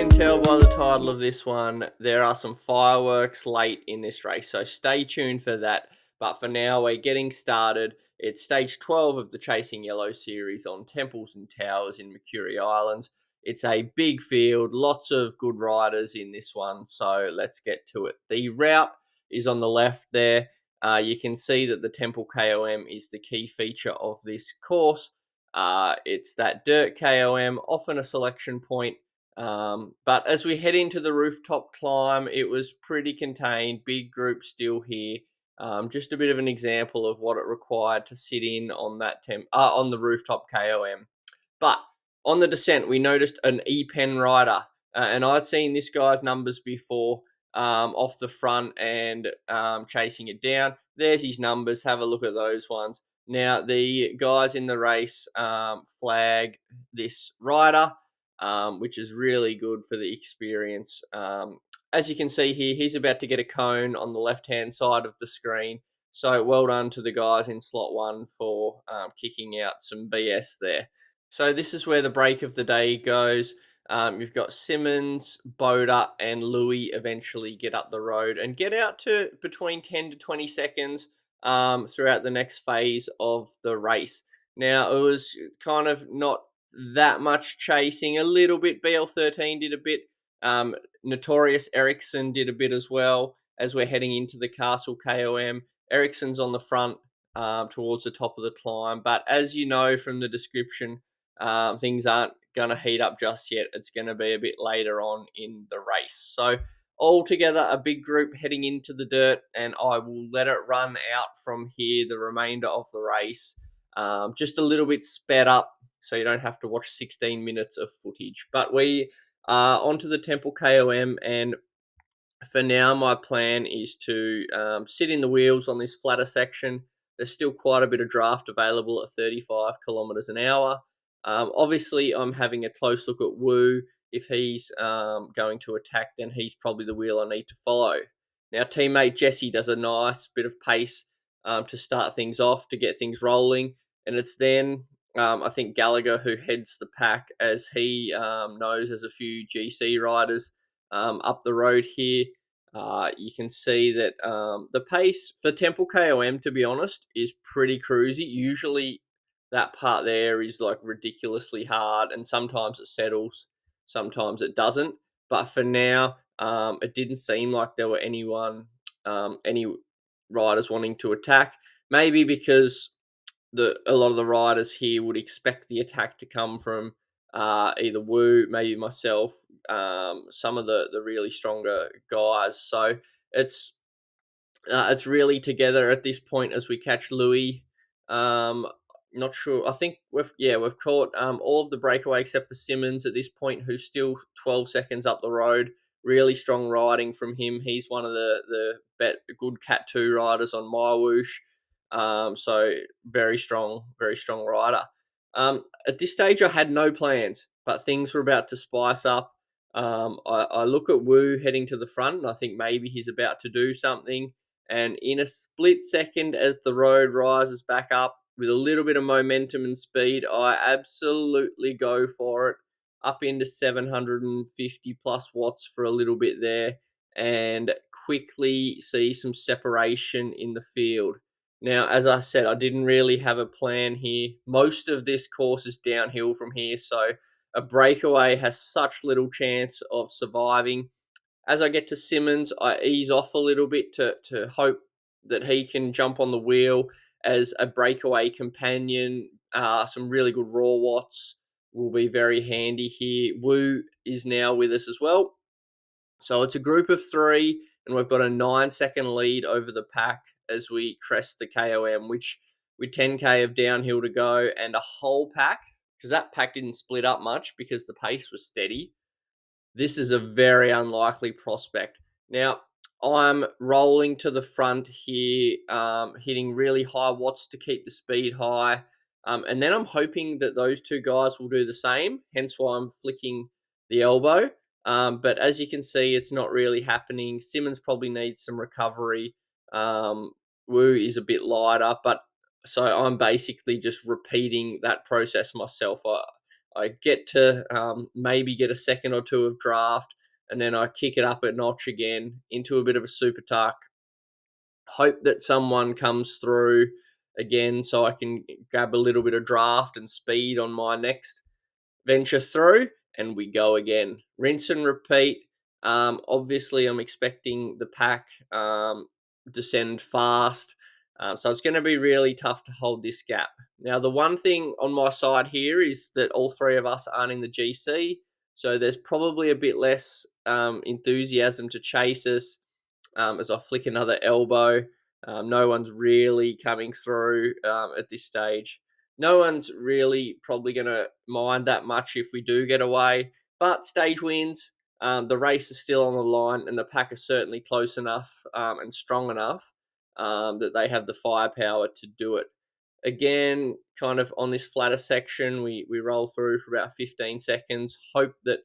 can tell by the title of this one, there are some fireworks late in this race, so stay tuned for that. But for now, we're getting started. It's stage 12 of the Chasing Yellow series on Temples and Towers in Mercury Islands. It's a big field, lots of good riders in this one, so let's get to it. The route is on the left there. You can see that the Temple KOM is the key feature of this course. It's that dirt KOM, often a selection point. But as we head into the rooftop climb, it was pretty contained, big group still here. Just a bit of an example of what it required to sit in on that on the rooftop KOM. But on the descent, we noticed an E-Pen rider, and I'd seen this guy's numbers before off the front and chasing it down. There's his numbers. Have a look at those ones. Now, the guys in the race flag this rider, which is really good for the experience. As you can see here, he's about to get a cone on the left-hand side of the screen. So well done to the guys in slot 1 for kicking out some BS there. So this is where the break of the day goes. You've got Simmons, Boda, and Louis eventually get up the road and get out to between 10 to 20 seconds throughout the next phase of the race. Now, it was kind of not that much chasing, a little bit. BL13 did a bit. Notorious Ericsson did a bit as well as we're heading into the Castle KOM. Ericsson's on the front towards the top of the climb. But as you know from the description, things aren't going to heat up just yet. It's going to be a bit later on in the race. So altogether, a big group heading into the dirt, and I will let it run out from here the remainder of the race. Just a little bit sped up, so you don't have to watch 16 minutes of footage. But we are onto the Temple KOM, and for now, my plan is to sit in the wheels on this flatter section. There's still quite a bit of draft available at 35 kilometers an hour. Obviously, I'm having a close look at Wahoo. If he's going to attack, then he's probably the wheel I need to follow. Now, teammate Jesse does a nice bit of pace to start things off, to get things rolling. And it's then, I think, Gallagher who heads the pack, as he knows there's a few GC riders up the road here. You can see that the pace for Temple KOM, to be honest, is pretty cruisy. Usually that part there is like ridiculously hard, and sometimes it settles, sometimes it doesn't. But for now, it didn't seem like there were any riders wanting to attack. Maybe because a lot of the riders here would expect the attack to come from either Woo, maybe myself, some of the really stronger guys. So it's really together at this point as we catch Louis. Not sure. I think we've caught all of the breakaway except for Simmons at this point, who's still 12 seconds up the road. Really strong riding from him. He's one of the good Cat 2 riders on my whoosh. So very strong rider. At this stage, I had no plans, but things were about to spice up. I look at Woo heading to the front, and I think maybe he's about to do something. And in a split second, as the road rises back up with a little bit of momentum and speed, I absolutely go for it, up into 750 plus watts for a little bit there, and quickly see some separation in the field. Now, as I said, I didn't really have a plan here. Most of this course is downhill from here, so a breakaway has such little chance of surviving. As I get to Simmons, I ease off a little bit to hope that he can jump on the wheel as a breakaway companion. Some really good raw watts will be very handy here. Woo is now with us as well. So it's a group of 3, and we've got a 9-second lead over the pack as we crest the KOM, which with 10K of downhill to go and a whole pack, because that pack didn't split up much because the pace was steady. This is a very unlikely prospect. Now, I'm rolling to the front here, hitting really high watts to keep the speed high. And then I'm hoping that those 2 guys will do the same, hence why I'm flicking the elbow. But as you can see, it's not really happening. Simmons probably needs some recovery. Woo is a bit lighter, but so I'm basically just repeating that process myself. I get to maybe get a second or two of draft, and then I kick it up a notch again into a bit of a super tuck. Hope that someone comes through again so I can grab a little bit of draft and speed on my next venture through, and we go again. Rinse and repeat. Obviously, I'm expecting the pack descend fast, so it's going to be really tough to hold this gap. Now, the one thing on my side here is that all three of us aren't in the GC, so there's probably a bit less enthusiasm to chase us as I flick another elbow. No one's really coming through at this stage. No one's really probably going to mind that much if we do get away, but stage wins. The race is still on the line, and the pack is certainly close enough and strong enough that they have the firepower to do it. Again, kind of on this flatter section, we roll through for about 15 seconds, hope that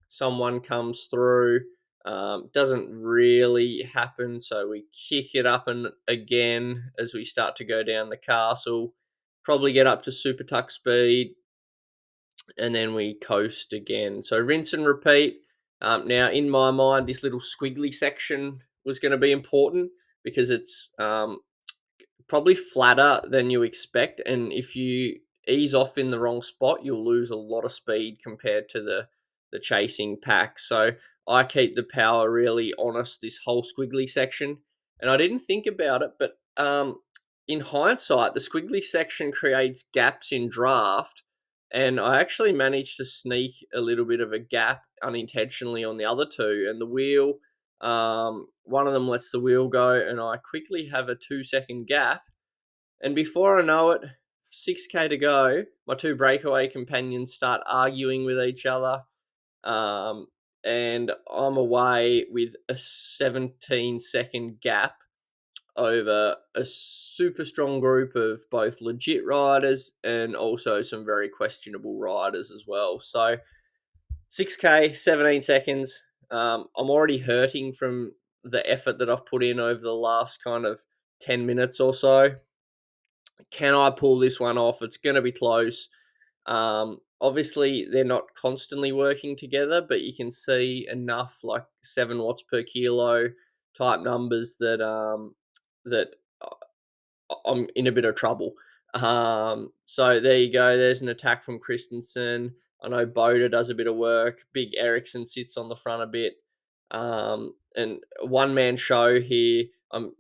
someone comes through. Doesn't really happen, so we kick it up and again as we start to go down the castle. Probably get up to super tuck speed, and then we coast again. So rinse and repeat. Now, in my mind, this little squiggly section was going to be important because it's probably flatter than you expect, and if you ease off in the wrong spot, you'll lose a lot of speed compared to the chasing pack. So I keep the power really honest this whole squiggly section, and I didn't think about it, but in hindsight, the squiggly section creates gaps in draft, and I actually managed to sneak a little bit of a gap unintentionally on the other two, and the wheel. One of them lets the wheel go, and I quickly have a 2-second gap. And before I know it, 6K to go, my two breakaway companions start arguing with each other. And I'm away with a 17-second gap over a super strong group of both legit riders and also some very questionable riders as well. So 6K, 17 seconds. I'm already hurting from the effort that I've put in over the last kind of 10 minutes or so. Can I pull this one off? It's going to be close. Obviously, they're not constantly working together, but you can see enough like 7 watts per kilo type numbers that that I'm in a bit of trouble. So there you go. There's an attack from Christensen. I know Boda does a bit of work. Big Ericsson sits on the front a bit. And one man show here. I'm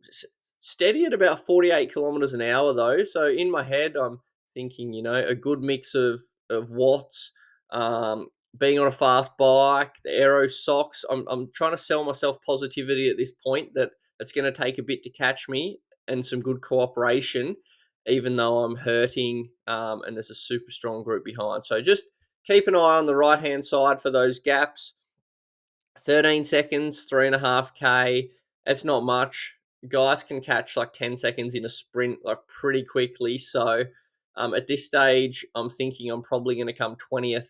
steady at about 48 kilometers an hour though. So in my head, I'm thinking, a good mix of watts. Being on a fast bike, the aero socks. I'm trying to sell myself positivity at this point that it's going to take a bit to catch me and some good cooperation, even though I'm hurting and there's a super strong group behind. So just keep an eye on the right-hand side for those gaps. 13 seconds, 3.5K. That's not much. Guys can catch like 10 seconds in a sprint like pretty quickly. So at this stage, I'm thinking I'm probably going to come 20th,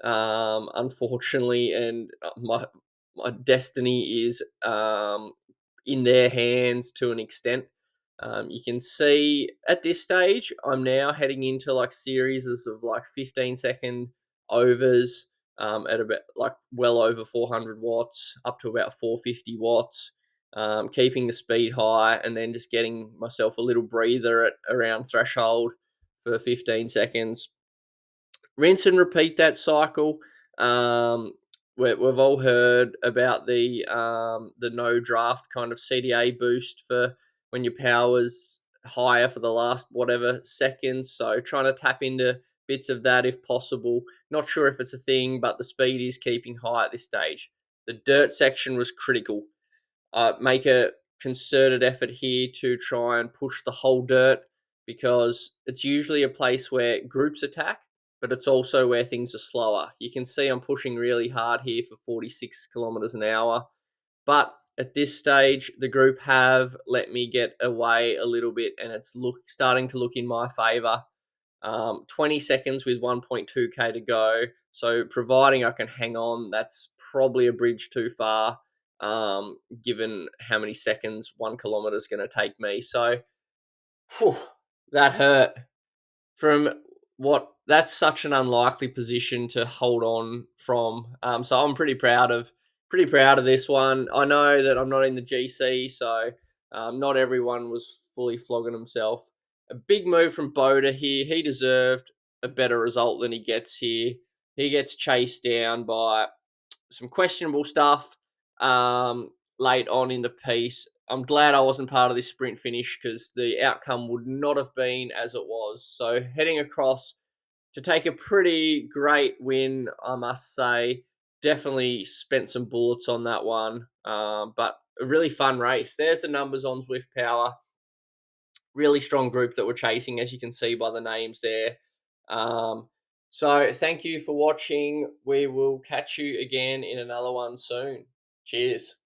unfortunately, and my destiny is in their hands to an extent. You can see at this stage, I'm now heading into like series of like 15-second overs at about like well over 400 watts, up to about 450 watts, keeping the speed high, and then just getting myself a little breather at around threshold for 15 seconds. Rinse and repeat that cycle. We've all heard about the no draft kind of CDA boost for when your power's higher for the last whatever seconds. So trying to tap into bits of that if possible. Not sure if it's a thing, but the speed is keeping high at this stage. The dirt section was critical. Make a concerted effort here to try and push the whole dirt because it's usually a place where groups attack, but it's also where things are slower. You can see I'm pushing really hard here for 46 kilometers an hour, but at this stage, the group have let me get away a little bit, and it's starting to look in my favor. 20 seconds with 1.2K to go. So providing I can hang on, that's probably a bridge too far, given how many seconds 1 kilometer is going to take me. So that hurt. From what that's such an unlikely position to hold on from. So I'm pretty proud of this one. I know that I'm not in the GC, so not everyone was fully flogging himself. A big move from Boda here. He deserved a better result than he gets here. He gets chased down by some questionable stuff late on in the piece. I'm glad I wasn't part of this sprint finish because the outcome would not have been as it was. So heading across to take a pretty great win, I must say. Definitely spent some bullets on that one, but a really fun race. There's the numbers on Zwift Power. Really strong group that we're chasing, as you can see by the names there. So thank you for watching. We will catch you again in another one soon. Cheers.